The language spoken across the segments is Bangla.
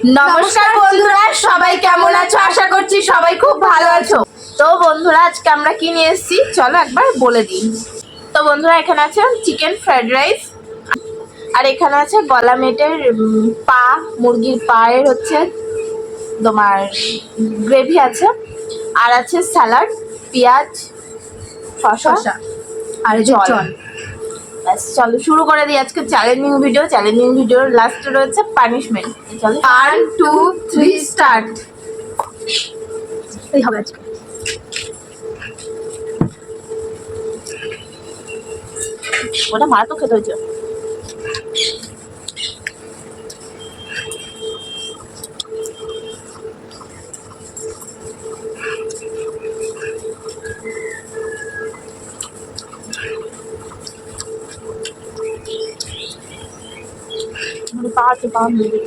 নমস্কার বন্ধুরা, সবাই কেমন আছো? আশা করছি সবাই খুব ভালো আছো। তো বন্ধুরা, আজকে আমরা কি নিয়ে এসেছি চলো একবার বলে দিই। তো বন্ধুরা, এখানে আছে চিকেন ফ্রাইড রাইস, আর এখানে আছে গলা মেটের পা, মুরগির পায়ের হচ্ছে তোমার গ্রেভি আছে, আর আছে স্যালাড, পেঁয়াজ, শসা আর জল। ব্যাস, চলো শুরু করে দিই আজকে চ্যালেঞ্জিং ভিডিও। চ্যালেঞ্জিং ভিডিওর লাস্টে রয়েছে পানিশমেন্ট। চলো 1 2 3 স্টার্ট। এই হবে আজকে। ওটা মারাত্মক খেতে হয়েছে। পা আছে, পা মিলে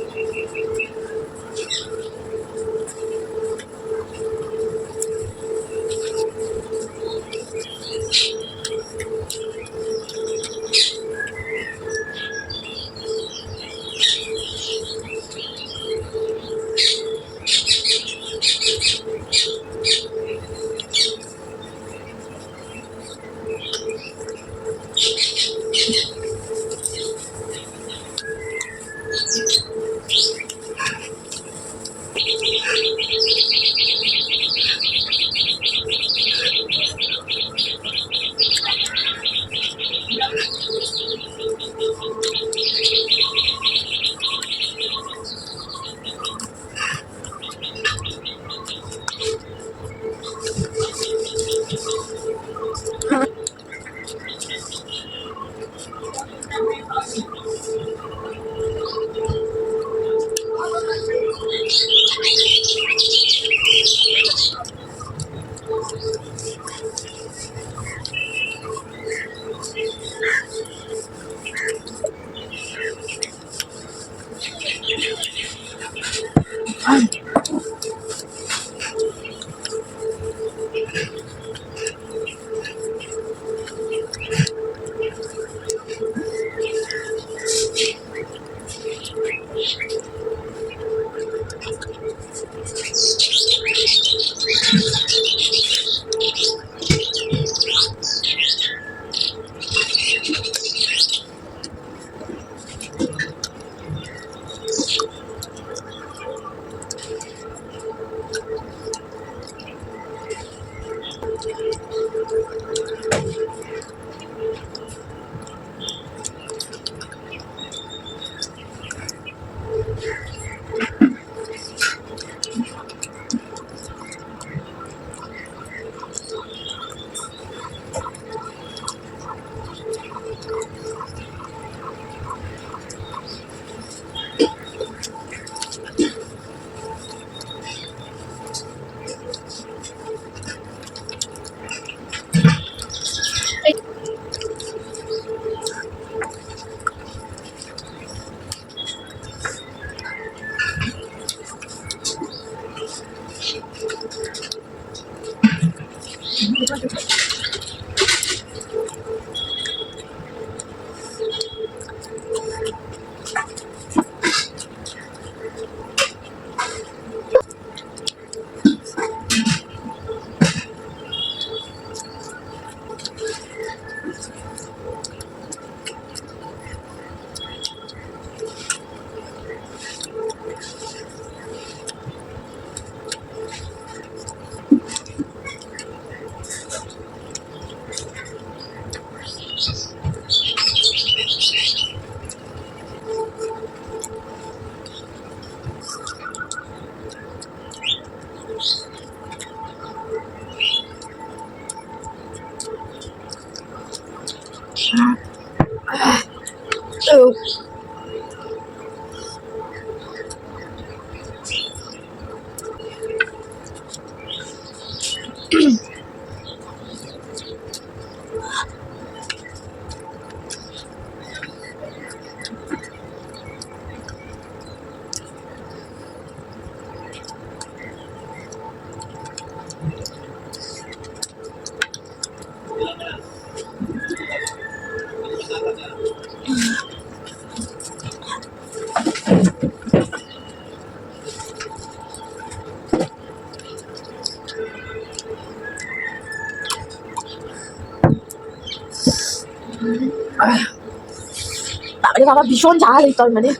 বাবারে বাবা ভীষণ ঝাল এই তোর মানে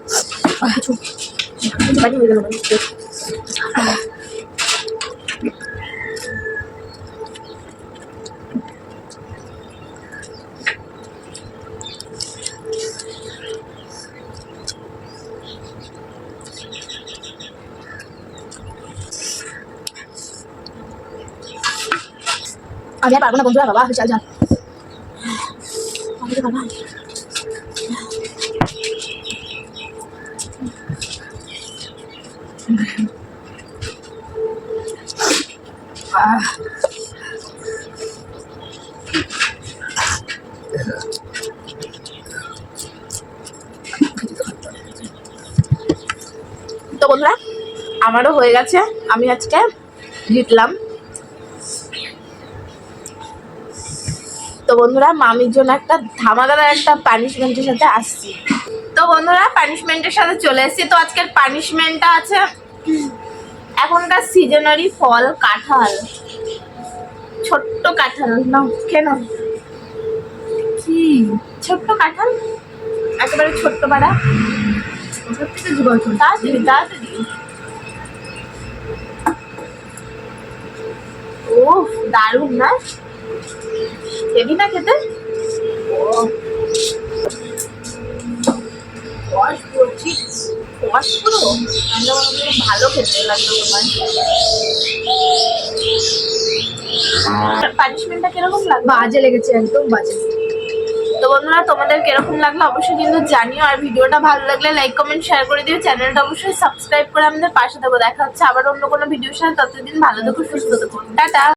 কিছু বাড়ি হয়ে গেল মানে আমি আর পারবো না বন্ধুরা বাবা বিশাল ঝাল বাবা তো বন্ধুরা আমারও হয়ে গেছে আমি আজকে জিতলাম তো বন্ধুরা মামির জন্য একটা ধামাকাদার একটা পানিশমেন্টের সাথে আসছি তো বন্ধুরা পানিশমেন্টের সাথে চলে এসেছি তো আজকের পানিশমেন্টটা আছে এখনকার সিজনারি ফল কাঁঠাল ছোট্ট কাঁঠাল না কেন কি ছোট্ট কাঁঠাল একেবারে ছোট্ট পাড়া তাড়াতাড়ি তাড়াতাড়ি ও দারুণ না হেভি না খেতে ভালো খেতে লাগলো তোমার পানিশমেন্টটা কিরকম লাগলো বাজে লেগেছে একদম বাজে তো বন্ধুরা তোমাদের কিরকম লাগলো অবশ্যই কিন্তু জানিও আর ভিডিওটা ভালো লাগলে লাইক কমেন্ট শেয়ার করে দিও চ্যানেলটা অবশ্যই সাবস্ক্রাইব করে আমাদের পাশে থাকো দেখা হচ্ছে আবার অন্য কোনো ভিডিওর সাথে ততদিন ভালো থেকো সুস্থ থেকো টাটা।